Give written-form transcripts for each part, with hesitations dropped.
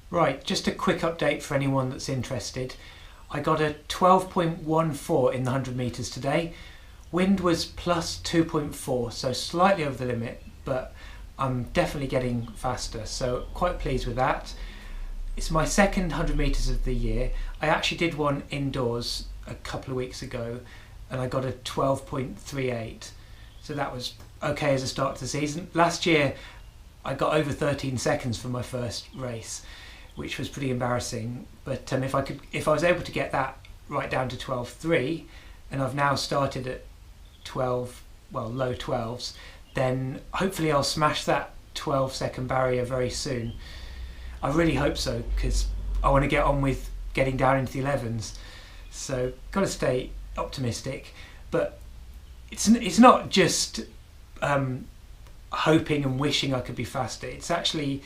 Right, just a quick update for anyone that's interested. I got a 12.14 in the 100 metres today. Wind was plus 2.4, so slightly over the limit, but I'm definitely getting faster, so quite pleased with that. It's my second 100 metres of the year. I actually did one indoors a couple of weeks ago and I got a 12.38, so that was okay as a start to the season. Last year I got over 13 seconds for my first race, which was pretty embarrassing, but if I was able to get that right down to 12.3, and I've now started at 12, well, low 12s, then hopefully I'll smash that 12-second barrier very soon. I really hope so, because I want to get on with getting down into the 11s. So got to stay optimistic, but it's not just hoping and wishing I could be faster. It's actually,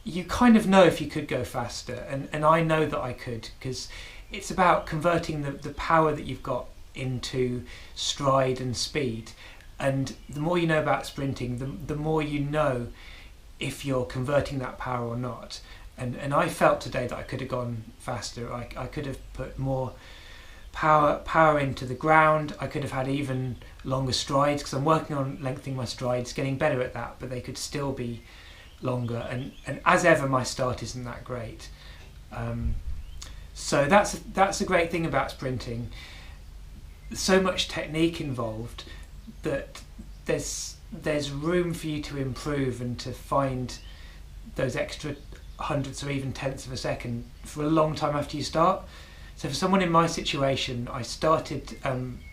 you kind of know if you could go faster, and I know that I could, because it's about converting the power that you've got into stride and speed. And the more you know about sprinting, the more you know if you're converting that power or not. And I felt today that I could have gone faster. I could have put more power into the ground. I could have had even longer strides, because I'm working on lengthening my strides, getting better at that, but they could still be longer. And as ever, my start isn't that great. So that's a great thing about sprinting. So much technique involved that there's room for you to improve and to find those extra hundredths or even tenths of a second for a long time after you start. So for someone in my situation, I started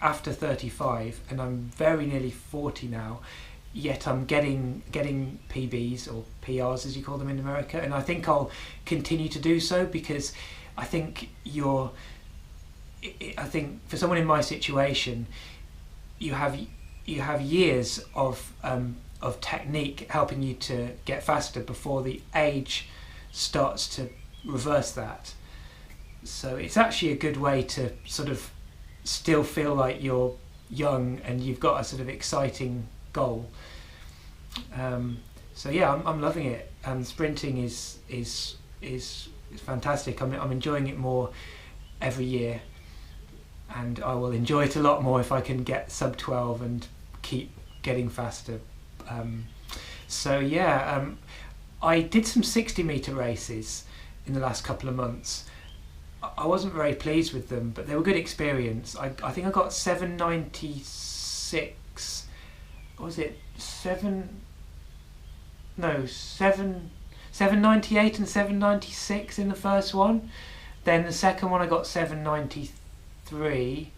after 35 and I'm very nearly 40 now, yet I'm getting PBs, or PRs as you call them in America, and I think I'll continue to do so, because I think for someone in my situation, you have years of technique helping you to get faster before the age starts to reverse that. So it's actually a good way to sort of still feel like you're young and you've got a sort of exciting goal. So yeah, I'm loving it. Sprinting is fantastic. I'm enjoying it more every year, and I will enjoy it a lot more if I can get sub 12 and keep getting faster. So yeah, I did some 60 metre races in the last couple of months. I wasn't very pleased with them, but they were good experience. I think I got 796. Was it 798 and 796 in the first one. Then the second one I got 793,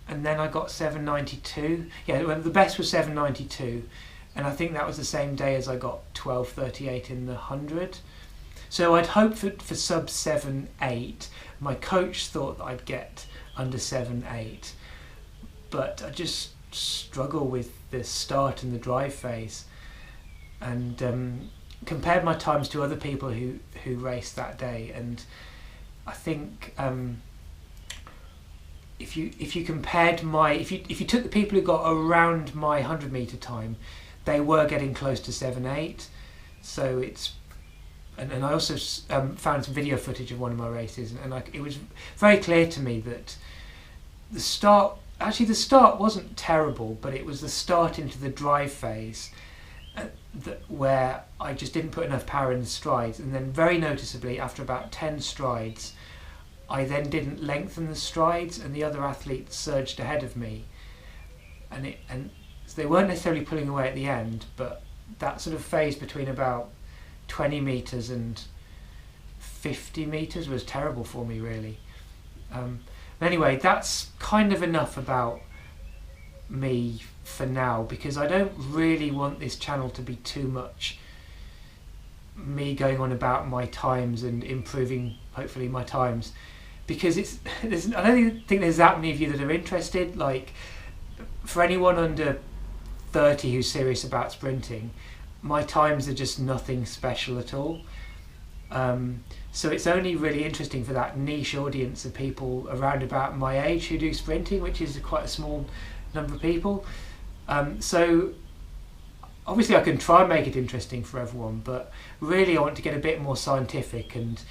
and then I got 792. Yeah, well, the best was 792, and I think that was the same day as I got 1238 in the 100. So I'd hoped for sub 7.8. My coach thought that I'd get under 7.8, but I just struggle with the start and the drive phase, and compared my times to other people who raced that day, and I think if you compared if you took the people who got around my 100 metre time, they were getting close to 7.8. So it's and I also found some video footage of one of my races, and it was very clear to me that the start wasn't terrible, but it was the start into the drive phase where I just didn't put enough power in the strides, and then very noticeably after about 10 strides I then didn't lengthen the strides, and the other athletes surged ahead of me, and so they weren't necessarily pulling away at the end, but that sort of phase between about 20 metres and 50 metres was terrible for me, really. Anyway, that's kind of enough about me for now, because I don't really want this channel to be too much me going on about my times and improving, hopefully, my times, because I don't think there's that many of you that are interested. Like, for anyone under 30 who's serious about sprinting, my times are just nothing special at all. So it's only really interesting for that niche audience of people around about my age who do sprinting, which is quite a small number of people. So obviously I can try and make it interesting for everyone, but really I want to get a bit more scientific and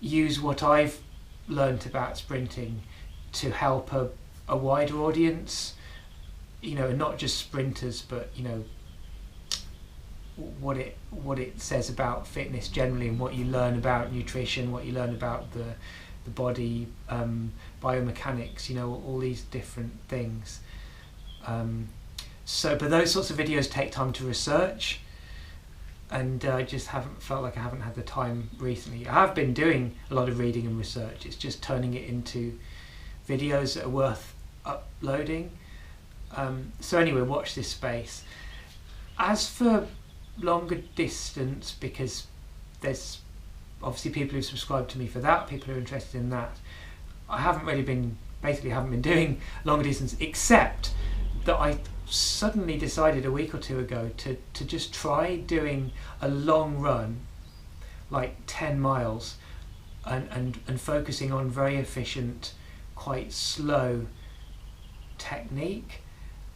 use what I've learnt about sprinting to help a wider audience, you know, and not just sprinters, but you know, what it says about fitness generally, and what you learn about nutrition, what you learn about the body, biomechanics, you know, all these different things. But those sorts of videos take time to research, and I just felt like I haven't had the time recently. I have been doing a lot of reading and research. It's just turning it into videos that are worth uploading. So anyway, watch this space. As for longer distance, because there's obviously people who subscribe to me for that, people who are interested in that, I haven't been doing longer distance, except that I suddenly decided a week or two ago to just try doing a long run, like 10 miles, and focusing on very efficient, quite slow technique.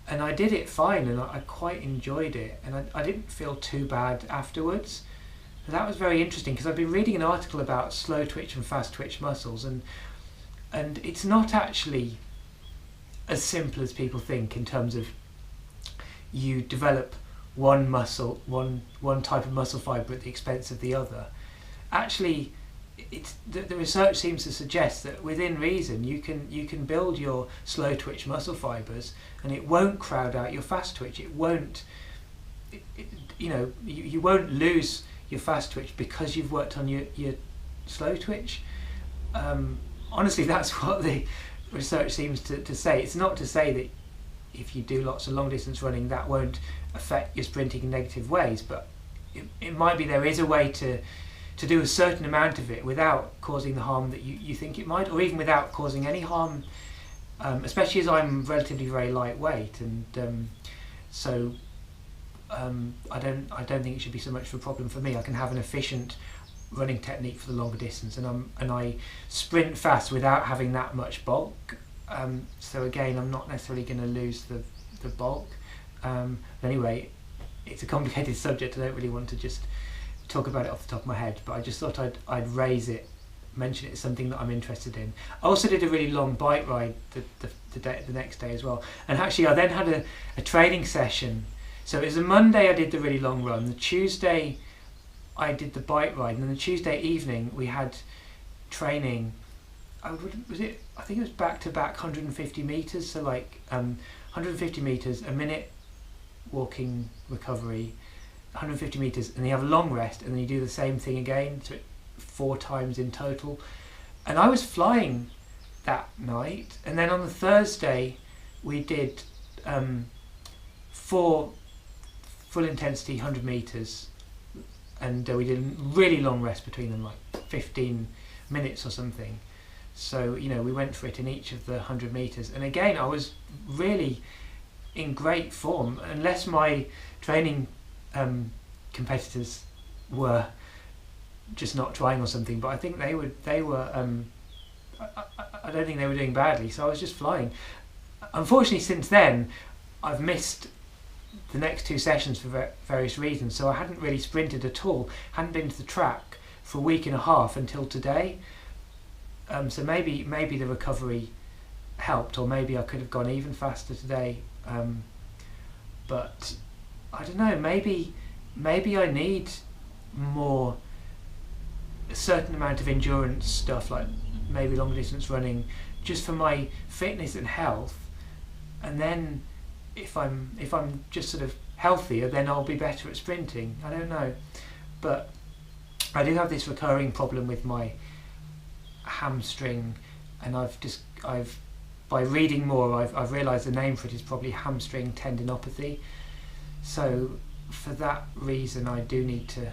And I did it fine, and I quite enjoyed it, and I didn't feel too bad afterwards. So that was very interesting, because I've been reading an article about slow twitch and fast twitch muscles, and it's not actually as simple as people think, in terms of you develop one type of muscle fibre at the expense of the other. Actually, the research seems to suggest that within reason you can build your slow twitch muscle fibres, and it won't crowd out your fast twitch. It won't, you won't lose your fast twitch because you've worked on your slow twitch. Honestly, that's what the research seems to say. It's not to say that if you do lots of long distance running that won't affect your sprinting in negative ways, but it might be there is a way to do a certain amount of it without causing the harm that you think it might, or even without causing any harm, especially as I'm relatively very lightweight, and so I don't think it should be so much of a problem for me. I can have an efficient running technique for the longer distance, and I sprint fast without having that much bulk. So again, I'm not necessarily going to lose the bulk. Anyway, it's a complicated subject. I don't really want to just talk about it off the top of my head, but I just thought I'd raise it, mention it as something that I'm interested in. I also did a really long bike ride the next day as well, and actually I then had a training session. So it was a Monday I did the really long run, the Tuesday I did the bike ride, and then the Tuesday evening we had training. I think it was back-to-back 150 metres, so like 150 metres, a minute walking recovery, 150 metres, and you have a long rest, and then you do the same thing again, so 4 times in total. And I was flying that night, and then on the Thursday we did 4 full intensity 100 metres, and we did a really long rest between them, like 15 minutes or something. So, you know, we went for it in each of the 100 metres, and again I was really in great form, unless my training competitors were just not trying or something, but I think they were I don't think they were doing badly, so I was just flying. Unfortunately, since then I've missed the next 2 sessions for various reasons, so I hadn't really sprinted at all, hadn't been to the track for a week and a half until today. So maybe the recovery helped, or maybe I could have gone even faster today, but I don't know, maybe I need a certain amount of endurance stuff, like maybe long distance running, just for my fitness and health, and then if I'm just sort of healthier, then I'll be better at sprinting. I don't know, but I do have this recurring problem with my hamstring, and I've by reading more I've realised the name for it is probably hamstring tendinopathy. So for that reason I do need to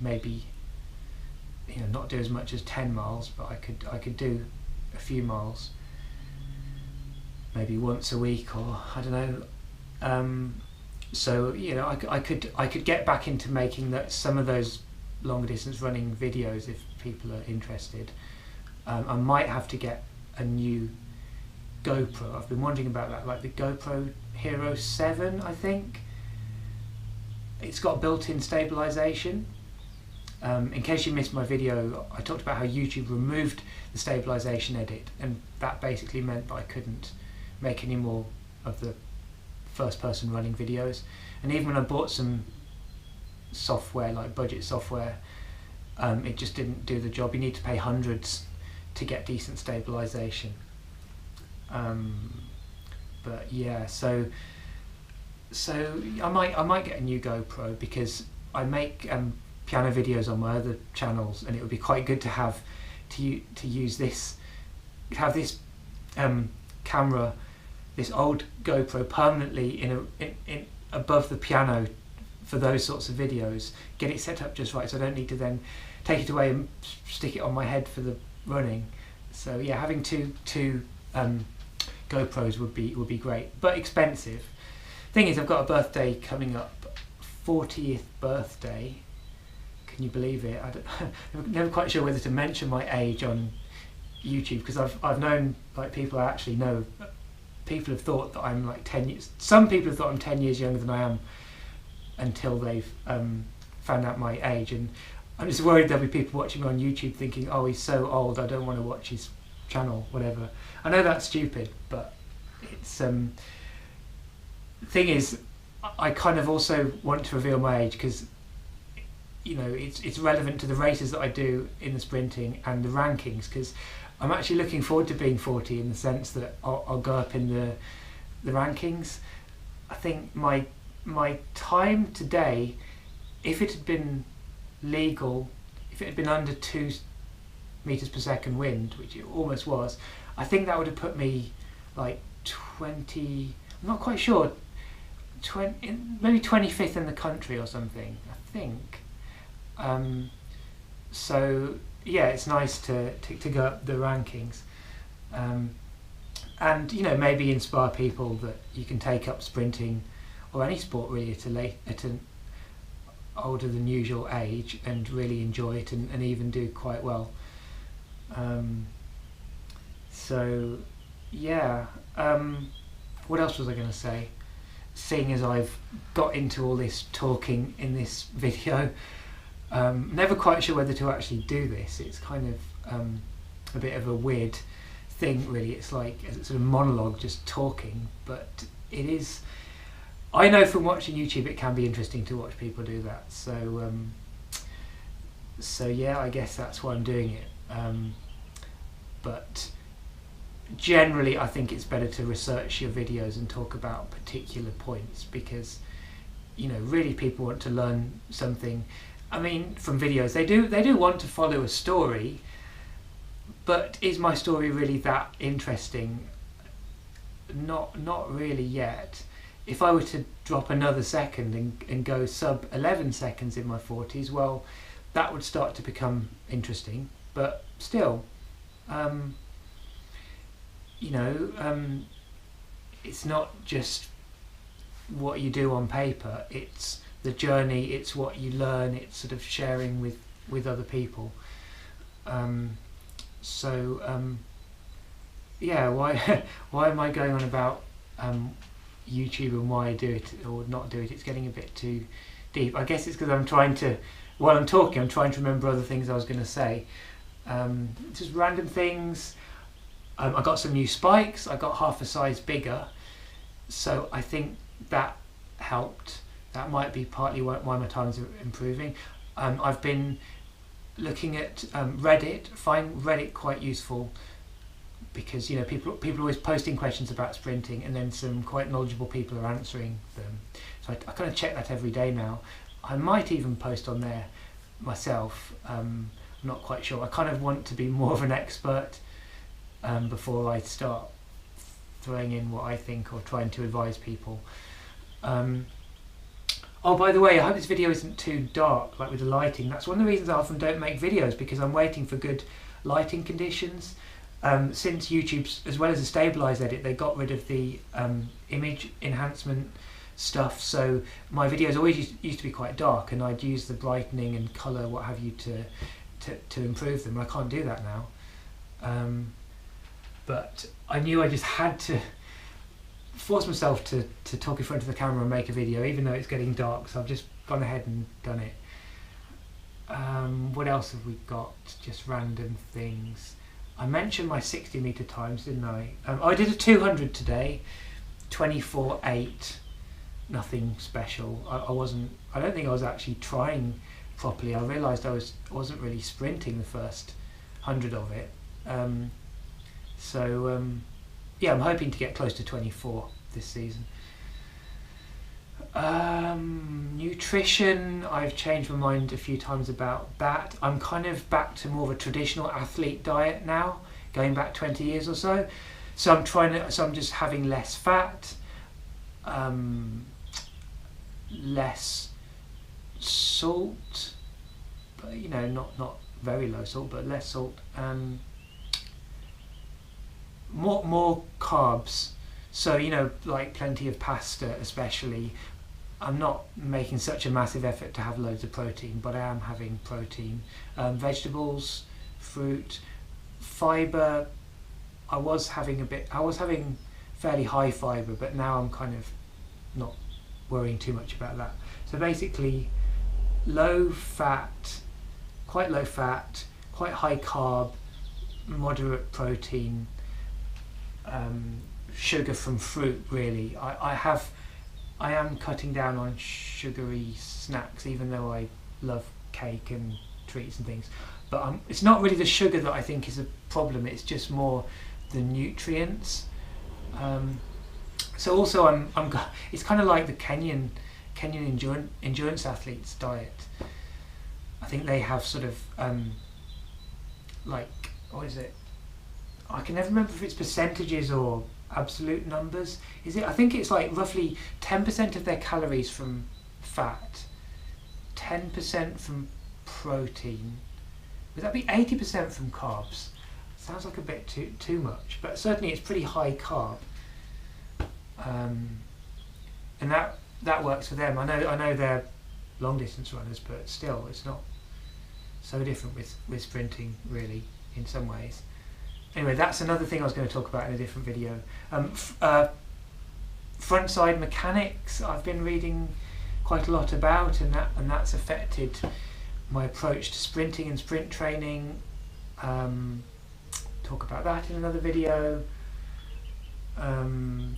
maybe, you know, not do as much as 10 miles, but I could do a few miles, maybe once a week, or I don't know. So, you know, I could get back into making some of those longer distance running videos if people are interested. I might have to get a new GoPro. I've been wondering about that, like the GoPro Hero 7, I think. it's got built-in stabilization. In case you missed my video, I talked about how YouTube removed the stabilization edit, and that basically meant that I couldn't make any more of the first person running videos. And even when I bought some software, like budget software, it just didn't do the job. You need to pay hundreds to get decent stabilization. But yeah, so I might get a new GoPro, because I make piano videos on my other channels, and it would be quite good to have to use this, have this camera, this old GoPro, permanently in above the piano for those sorts of videos. Get it set up just right, so I don't need to then take it away and stick it on my head for the running. So yeah, having two GoPros would be great, but expensive. Thing is, I've got a birthday coming up, 40th birthday. Can you believe it? I'm never quite sure whether to mention my age on YouTube, because I've known, like, people I actually know, people have thought that I'm like 10 years, some people have thought I'm 10 years younger than I am, until they've found out my age. And I'm just worried there'll be people watching me on YouTube thinking, oh, he's so old, I don't want to watch his channel, whatever. I know that's stupid, but it's the thing is, I kind of also want to reveal my age, because, you know, it's relevant to the races that I do in the sprinting and the rankings, because I'm actually looking forward to being 40, in the sense that I'll go up in the rankings. I think my time today, if it had been legal, if it had been under 2 meters per second wind, which it almost was, I think that would have put me like 20, I'm not quite sure, maybe 25th in the country or something, I think. So yeah, it's nice to go up the rankings, and, you know, maybe inspire people that you can take up sprinting, or any sport really, at an older than usual age, and really enjoy it, and even do quite well. So yeah, what else was I going to say? Seeing as I've got into all this talking in this video, never quite sure whether to actually do this. It's kind of a bit of a weird thing, really. It's like a sort of monologue, just talking, but it is, I know from watching YouTube, it can be interesting to watch people do that. So yeah, I guess that's why I'm doing it. But generally, I think it's better to research your videos and talk about particular points, because, you know, really people want to learn something. I mean, from videos, they do want to follow a story, but is my story really that interesting? Not really yet. If I were to drop another second and go sub 11 seconds in my 40s, well, that would start to become interesting. But still, you know, it's not just what you do on paper, it's the journey, it's what you learn, it's sort of sharing with other people. Yeah, why am I going on about YouTube and why I do it or not do it? It's getting a bit too deep. I guess it's because I'm trying to, while I'm talking, I'm trying to remember other things I was going to say. Just random things. I got some new spikes. I got half a size bigger, so I think that helped. That might be partly why my times are improving. I've been looking at Reddit. Find Reddit quite useful, because, you know, people are always posting questions about sprinting, and then some quite knowledgeable people are answering them. So I kind of check that every day now. I might even post on there myself. I'm not quite sure. I kind of want to be more of an expert before I start throwing in what I think or trying to advise people. Oh, by the way, I hope this video isn't too dark, like with the lighting. That's one of the reasons I often don't make videos, because I'm waiting for good lighting conditions. Since YouTube's, as well as the stabilize edit, they got rid of the image enhancement stuff, so my videos always used to be quite dark, and I'd use the brightening and colour, what have you, to improve them. I can't do that now. But I knew I just had to force myself to talk in front of the camera and make a video, even though it's getting dark, so I've just gone ahead and done it. What else have we got? Just random things. I mentioned my 60 metre times, didn't I? I did a 200 today, 24.8. Nothing special. I don't think I was actually trying properly. I realised I wasn't really sprinting the first 100 of it. Yeah, I'm hoping to get close to 24 this season. Nutrition, I've changed my mind a few times about that. I'm kind of back to more of a traditional athlete diet now, going back 20 years or so. So I'm just having less fat, less salt, but not very low salt, but less salt, more carbs. So like plenty of pasta especially. I'm not making such a massive effort to have loads of protein, but I am having protein. Vegetables, fruit, fibre. I was having fairly high fibre, but now I'm kind of not worrying too much about that. So basically quite low fat, quite high carb, moderate protein, sugar from fruit really. I am cutting down on sugary snacks, even though I love cake and treats and things. But it's not really the sugar that I think is a problem, it's just more the nutrients. So also it's kind of like the Kenyan endurance athletes diet. I think they have sort of like, what is it? I can never remember if it's percentages or absolute numbers. I think it's like roughly 10% of their calories from fat, 10% from protein. Would that be 80% from carbs? Sounds like a bit too much, but certainly it's pretty high carb. And that works for them. I know they're long distance runners, but still it's not so different with sprinting really in some ways. Anyway, that's another thing I was going to talk about in a different video. Front side mechanics, I've been reading quite a lot about, and that's affected my approach to sprinting and sprint training. Talk about that in another video.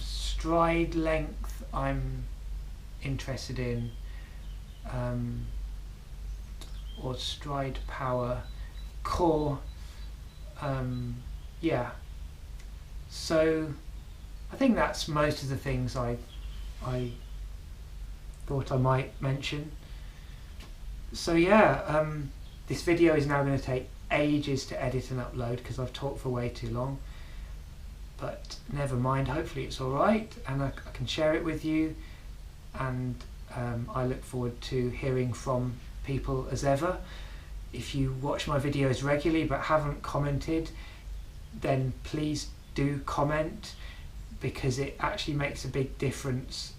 Stride length I'm interested in, or stride power, core. Yeah, so I think that's most of the things I thought I might mention. So yeah, this video is now going to take ages to edit and upload because I've talked for way too long, but never mind, hopefully it's alright and I can share it with you, and I look forward to hearing from people as ever. If you watch my videos regularly but haven't commented, then please do comment, because it actually makes a big difference.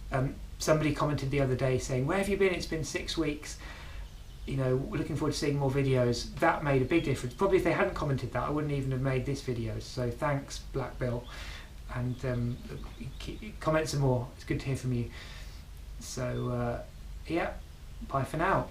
Somebody commented the other day saying, "Where have you been? It's been 6 weeks. Looking forward to seeing more videos." That made a big difference. Probably if they hadn't commented that, I wouldn't even have made this video. So thanks, Black Bill, and comment some more. It's good to hear from you. So yeah, bye for now.